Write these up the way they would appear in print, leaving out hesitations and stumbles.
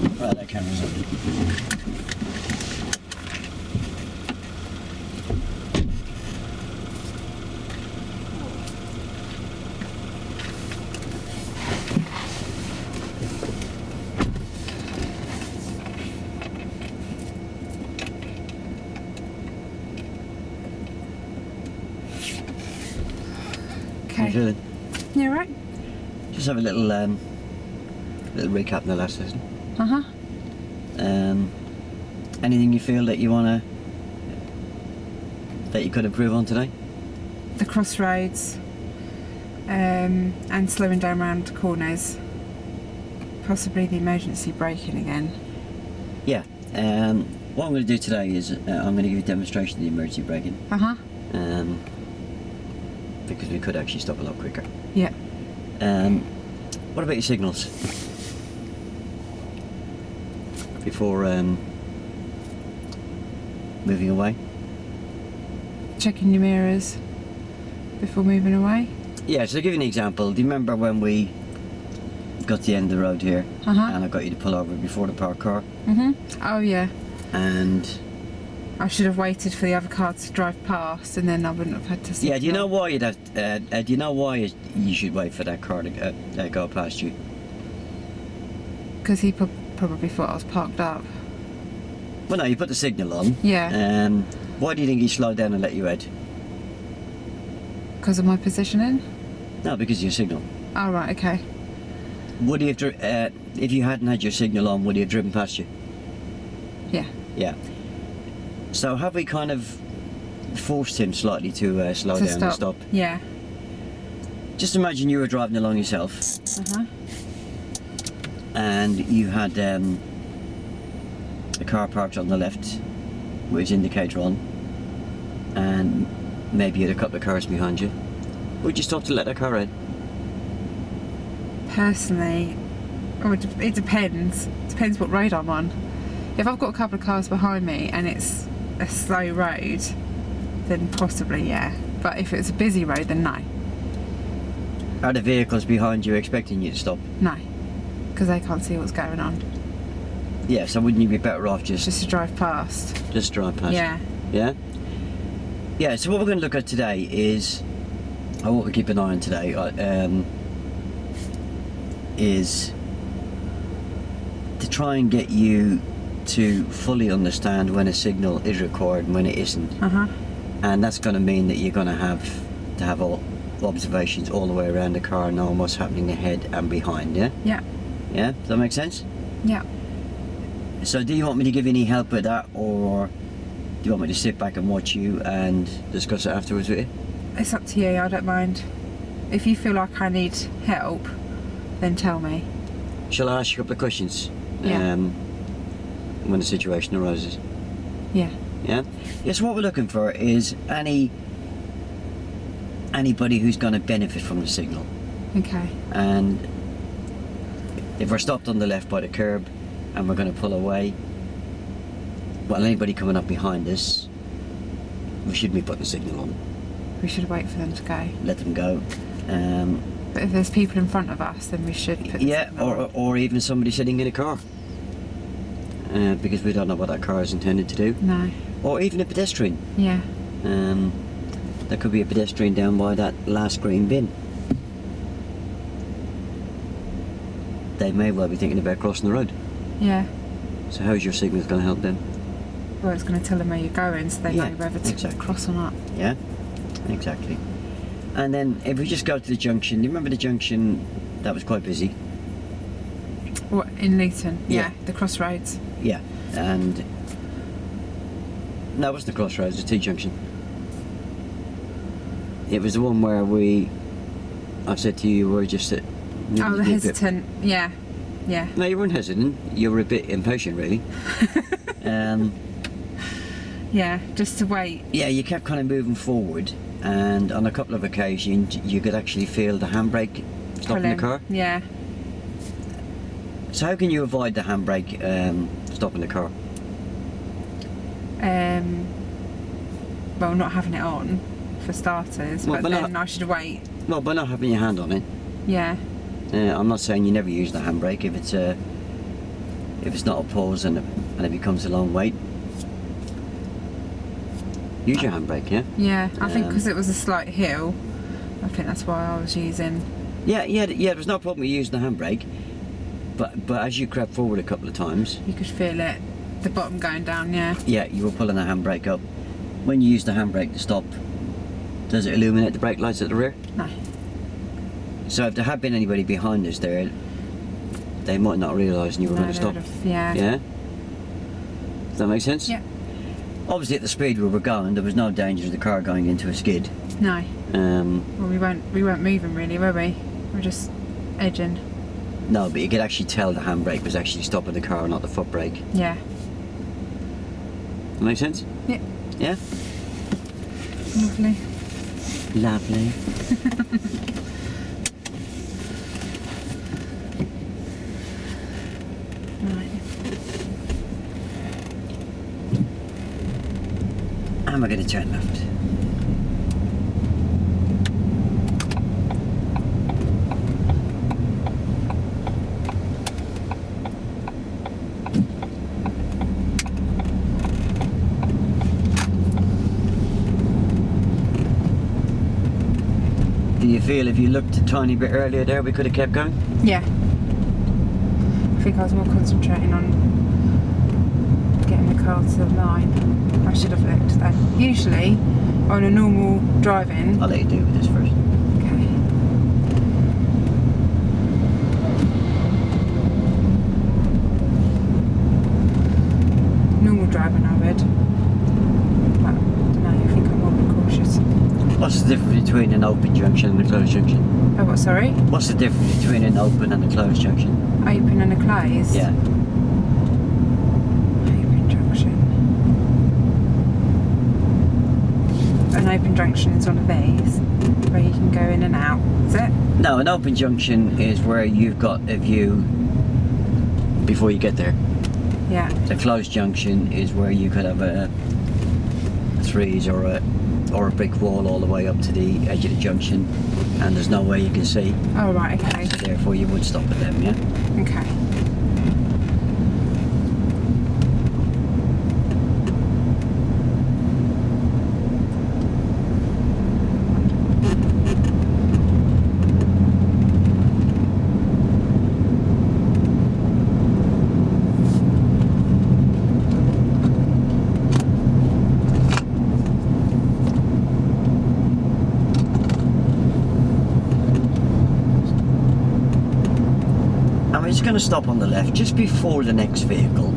Right, that camera's on. How you feeling? You alright? Just have a little recap in the last session. Uh-huh. Anything you feel that you could improve on today? The crossroads, and slowing down around corners. Possibly the emergency braking again. Yeah. What I'm going to do today is I'm going to give you a demonstration of the emergency braking. Uh-huh. Because we could actually stop a lot quicker. Yeah. What about your signals? Before moving away? Checking your mirrors before moving away. Yeah, so to give you an example, do you remember when we got to the end of the road here Uh-huh. and I got you to pull over before the parked car? Oh yeah. And I should have waited for the other car to drive past, and then I wouldn't have had to signal. yeah, do you know why do you know why you should wait for that car to go past you? Because he probably thought I was parked up. Well, no, you put the signal on. Yeah. Why do you think he slowed down and let you out? Because of my positioning? No, because of your signal. Oh right, okay. Would he have, if you hadn't had your signal on, would he have driven past you? Yeah. Yeah. So have we kind of forced him slightly to slow To down and stop? Yeah. Just imagine you were driving along yourself Uh-huh. and you had a car parked on the left with its indicator on, and maybe you had a couple of cars behind you. Would you stop to let that car in? Personally, it depends. Depends what road I'm on. If I've got a couple of cars behind me and it's a slow road, then possibly, yeah. But if it's a busy road, then no. Are the vehicles behind you expecting you to stop? No. Because they can't see what's going on. Yeah, so wouldn't you be better off just Just to drive past. drive past? Yeah. Yeah? Yeah, so what we're going to look at today is, or what we keep an eye on today, is to try and get you to fully understand when a signal is required and when it isn't. Uh-huh. And that's going to mean that you're going to have all observations all the way around the car, knowing what's happening ahead and behind, yeah? Yeah. Yeah? Does that make sense? Yeah. So do you want me to give you any help with that, or do you want me to sit back and watch you and discuss it afterwards with you? It's up to you, I don't mind. If you feel like I need help, then tell me. Shall I ask you a couple of questions? Yeah. When the situation arises? Yeah. Yeah? Yes, what we're looking for is anybody who's going to benefit from the signal. Okay. And if we're stopped on the left by the curb and we're going to pull away, well, anybody coming up behind us, we shouldn't be putting the signal on. We should wait for them to go. Let them go. But if there's people in front of us, then we should put the signal on. or even somebody sitting in a car. Because we don't know what that car is intended to do. No. Or even a pedestrian. Yeah. There could be a pedestrian down by that last green bin. They may well be thinking about crossing the road. Yeah. So how's your signal going to help them? Well, it's going to tell them where you're going, so they Yeah, know whether to exactly. cross or not. Yeah, exactly. And then if we just go to the junction, you remember the junction that was quite busy? What, in Luton? Yeah. The crossroads. Yeah, and no, it wasn't the crossroads, it was T-junction. It was the one where I've said to you were just at... Oh, the hesitant. Yeah. Yeah. No, you weren't hesitant, you were a bit impatient really. Yeah, just to wait. Yeah, you kept kind of moving forward, and on a couple of occasions you could actually feel the handbrake stopping the car. Yeah. So how can you avoid the handbrake stopping the car? Well, not having it on, for starters, Well, but but then I should wait. Well, by not having your hand on it. Yeah. I'm not saying you never use the handbrake if it's if it's not a pause and it becomes a long wait. Use your handbrake, yeah? Yeah, I think because it was a slight hill, I think that's why I was using. Yeah, there's no problem with using the handbrake, but as you crept forward a couple of times, You could feel it, the bottom going down, yeah. yeah, you were pulling the handbrake up. When you use the handbrake to stop, does it illuminate the brake lights at the rear? No. So if there had been anybody behind us there, they might not realise you were going to stop. Yeah. Yeah? Does that make sense? Yeah. Obviously at the speed we were going, there was no danger of the car going into a skid. No. Well, we weren't moving really, were we? We were just edging. No, but you could actually tell the handbrake was actually stopping the car, not the foot brake. Yeah. That make sense? Yeah. Yeah? Lovely. Lovely. Right. And we're going to turn left. Do you feel if you looked a tiny bit earlier there, we could have kept going? Yeah. I think I was more concentrating on getting the car to the line. I should have looked then. Usually, on a normal driving. I'll let you do with this first. Okay. Normal driving, I would. But I don't know, I think I'm more cautious. What's the difference between an open junction and a closed junction? Oh, what, sorry? What's the difference between an open and a closed junction? Open and a closed? Yeah. Open junction. An open junction is one of these, where you can go in and out, is it? No, an open junction is where you've got a view before you get there. Yeah. A closed junction is where you could have a threes or a brick wall all the way up to the edge of the junction, and there's no way you can see. Oh, right, okay. So therefore you would stop at them, yeah? Okay. I'm just going to stop on the left just before the next vehicle.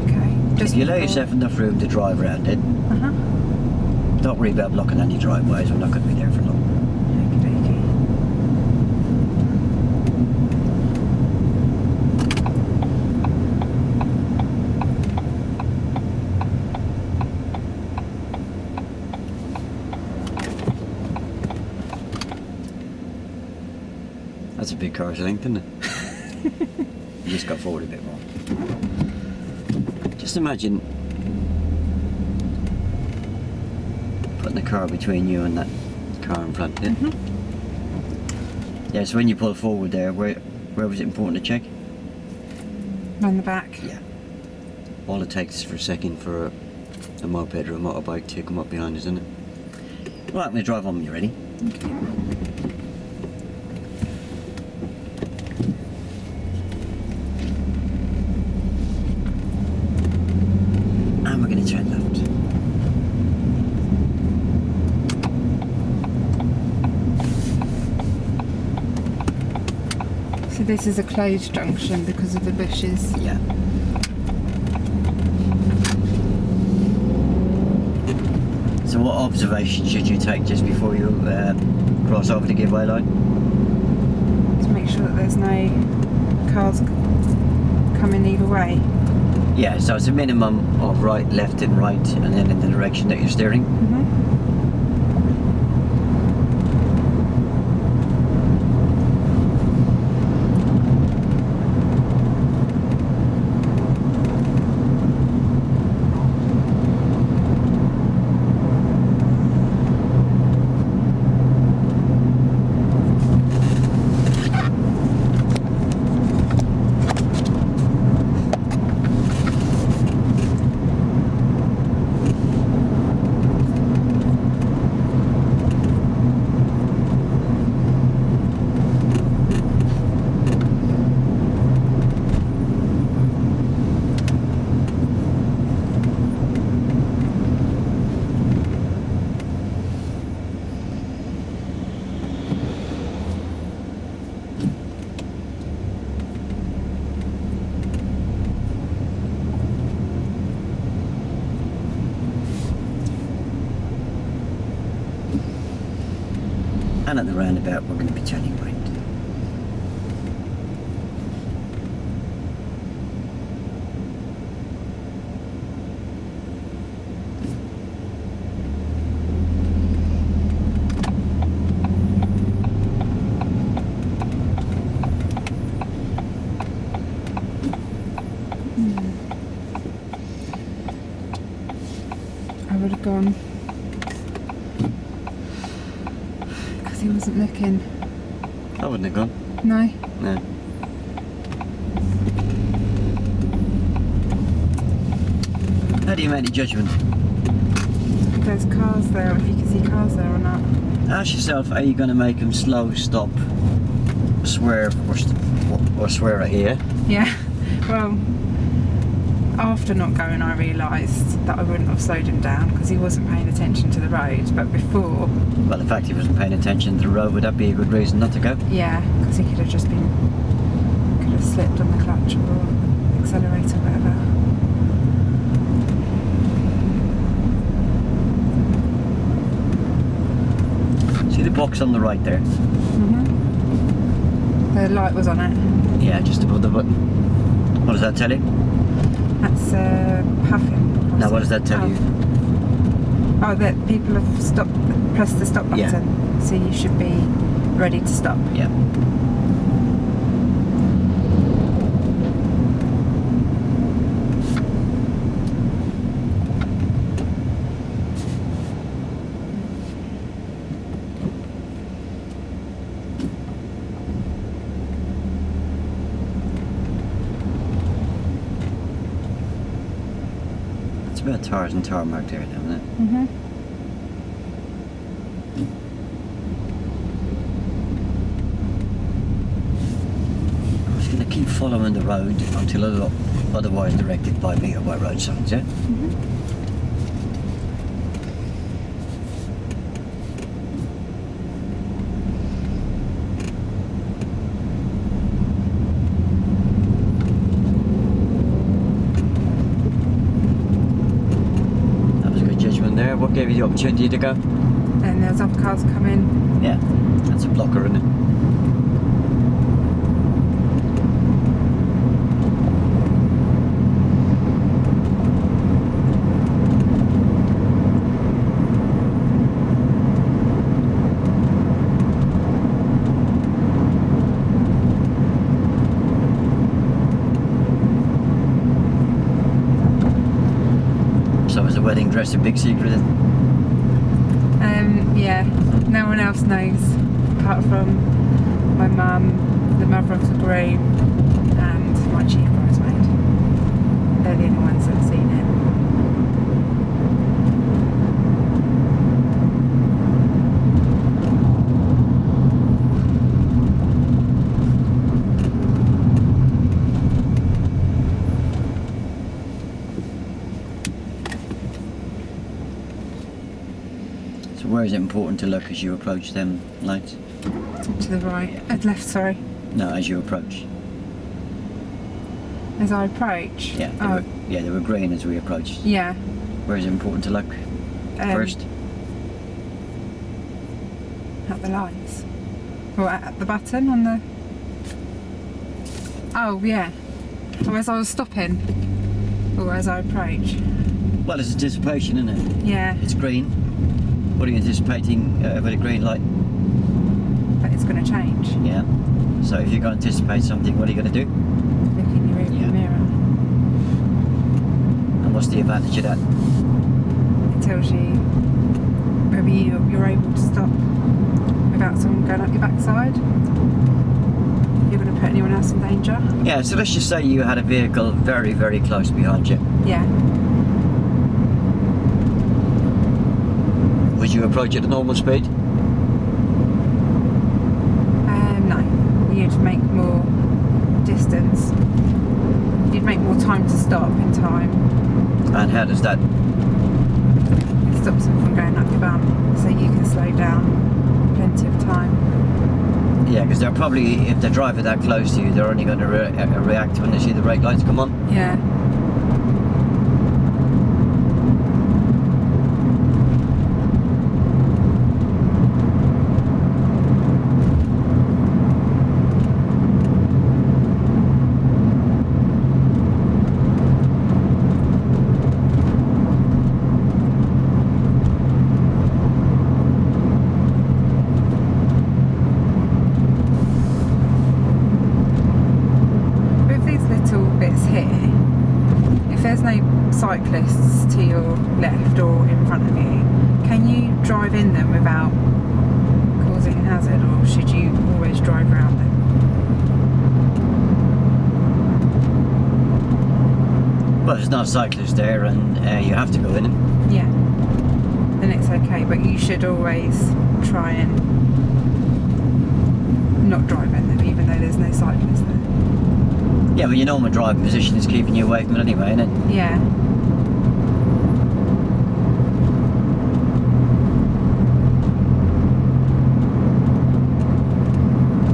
Okay. If you allow before- yourself enough room to drive around it, Uh-huh. don't worry about blocking any driveways, we're not going to be there for long. Okey-dokey. That's a big car's length, isn't it? You just got forward a bit more. Just imagine putting the car between you and that car in front. Yeah? Mhm. Yeah, so when you pull forward there, where was it important to check? Round the back. Yeah. All it takes for a second for a moped or a motorbike to come up behind us, isn't it? Right, I'm going to drive on when you're ready. Okay. And we're going to turn left. So this is a closed junction because of the bushes. Yeah. So what observation should you take just before you cross over the giveaway line? To make sure that there's no cars coming either way. Yeah, so it's a minimum of right, left and right, and then in the direction that you're steering. Mm-hmm. And at the roundabout, we're going to be turning right. I would have gone because he wasn't looking. I wouldn't have gone. No. No. How do you make the judgment? If there's cars there, if you can see cars there or not. Ask yourself, are you going to make them slow, stop, swerve, or swear at you? Yeah. Well, after not going, I realised that I wouldn't have slowed him down because he wasn't paying attention to the road. But before, Well, the fact he wasn't paying attention to the road, would that be a good reason not to go? yeah, because he could have just could have slipped on the clutch or accelerator or whatever. See the box on the right there? The light was on it. Yeah, just above the button. What does that tell you? That's puffing. Now, what does that tell you? Oh, that people have pressed the stop button. Yeah. So you should be ready to stop. Yeah. It's about tires and tarmac there, isn't it? I'm just going to keep following the road until otherwise directed by me or by road signs, yeah? That was a good judgment there. What gave you the opportunity to go? And there's other cars coming. Yeah, that's a blocker, isn't it? So was the wedding dress a big secret then? Yeah, no one else knows apart from my mum, the mother of the groom, and my chief bridesmaid. They're the only ones that have seen it. So where is it important to look as you approach them lights? To the right, left, sorry. No, as you approach. As I approach. Yeah, they were green as we approached. Yeah. Where is it important to look first? At the lights. Or at the button on the. Oh yeah. Or as I was stopping. Or as I approach. Well, it's anticipation, isn't it? Yeah. It's green. What are you anticipating with a green light? But it's going to change. Yeah. So if you're going to anticipate something, what are you going to do? Look in your rearview mirror. And what's the advantage of that? It tells you whether you're able to stop without someone going up your backside. You're going to put anyone else in danger. Yeah, so let's just say you had a vehicle very, very close behind you. Yeah. Would you approach at a normal speed? No. You'd make more distance. You'd make more time to stop in time. And how does that? It stops them from going up your bum, so you can slow down plenty of time. Yeah, because they're probably, if they're driving that close to you, they're only going to react when they see the brake lights come on. Yeah. there's no cyclists to your left or in front of you, can you drive in them without causing a hazard, or should you always drive around them? Well, there's not cyclists there, and you have to go in them. Yeah. Then it's okay, but you should always try and not drive in them, even though there's no cyclists there. Yeah, but your normal driving position is keeping you away from it anyway, isn't it? Yeah.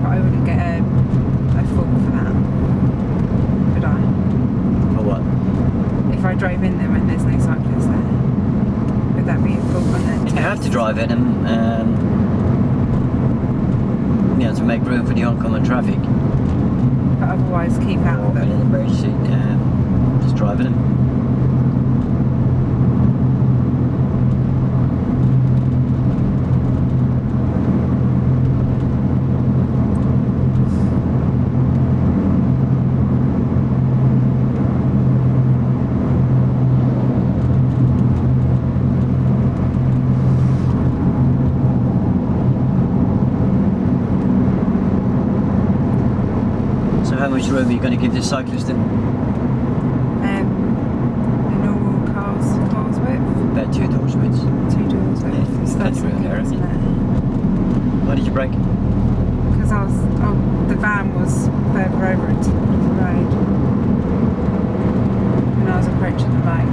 But I wouldn't get a fault for that, would I? Or what? If I drove in them and there's no cyclists there, would that be a fault on their If you have to drive in them, to make room for the oncoming traffic, but otherwise keep out or of in them. an emergency, just drive in them. How much room are you going to give this cyclist in? The normal car's width. About 2 doors width. 2 doors width. Yeah, It's plenty of room good, there, isn't isn't it? Why did you brake? Because the van was further over into the road when I was approaching the bike.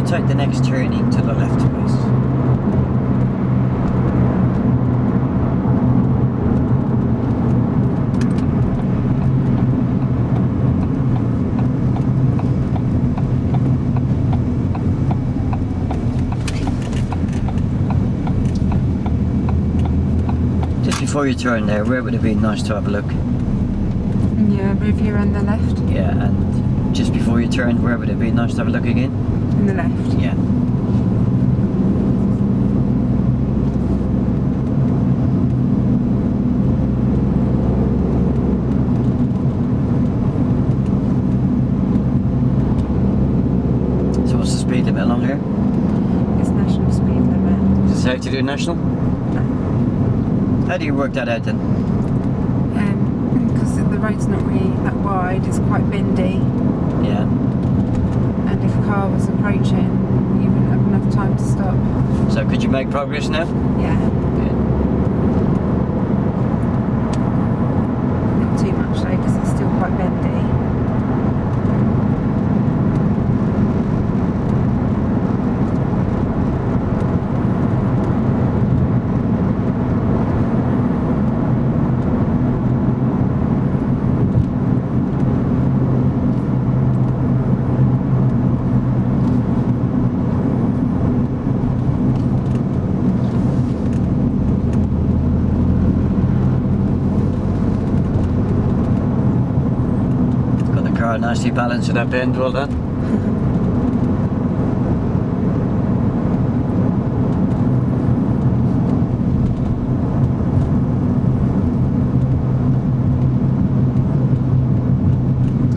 Take the next turning to the left, please. Just before you turn there, where would it be nice to have a look? Yeah, review on the left. Yeah, and just before you turn, where would it be nice to have a look again? On the left. Yeah. So what's the speed limit along here? It's national speed limit. Is it safe to do national? No. How do you work that out then? Because the road's not really that wide, it's quite bendy, Yeah. and if a car was approaching, you wouldn't have enough time to stop. So could you make progress now? Yeah, Good. not too much though, because it's still quite bendy. Nicely balanced at that bend, well done.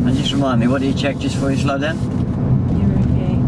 And just remind me, what do you check just before you slow down? Your review.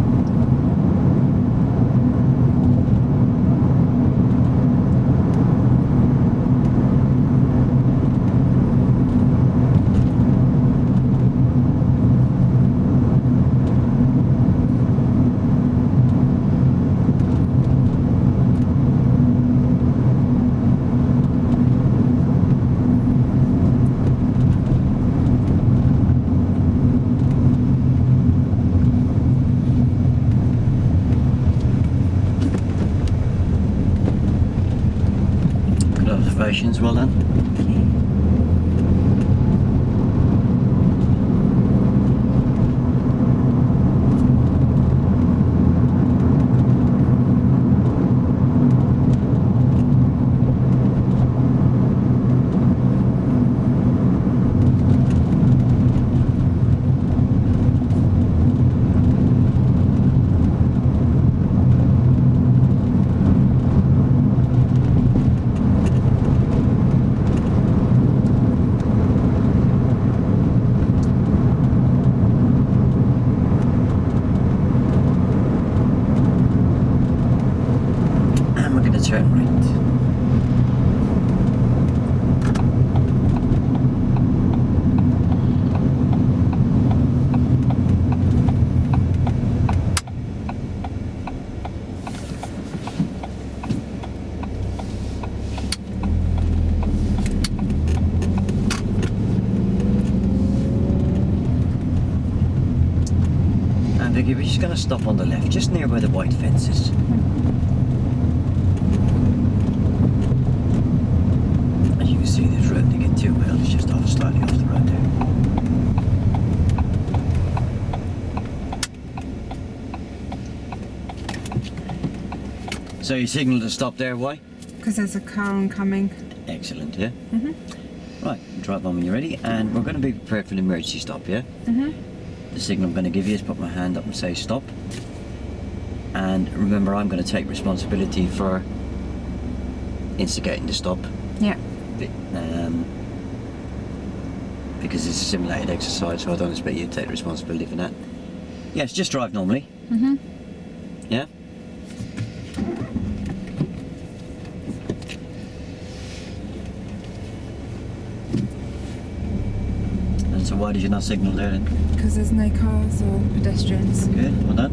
Good observations, well done. Thank you. Vicky, we're just going to stop on the left, just near where the white fence is. As you can see, there's room to get to. Well, it's just slightly off the road there. So you signal to stop there, why? Because there's a car oncoming. Excellent, yeah? Mhm. Right, drive on when you're ready, and we're going to be prepared for an emergency stop, yeah? Mhm. The signal I'm going to give you is put my hand up and say stop. And remember, I'm going to take responsibility for instigating the stop. Yeah. Because it's a simulated exercise, so I don't expect you to take responsibility for that. Yes, just drive normally. Mhm. Yeah? And so why did you not signal there then? Because there's no cars or pedestrians. Good, well done.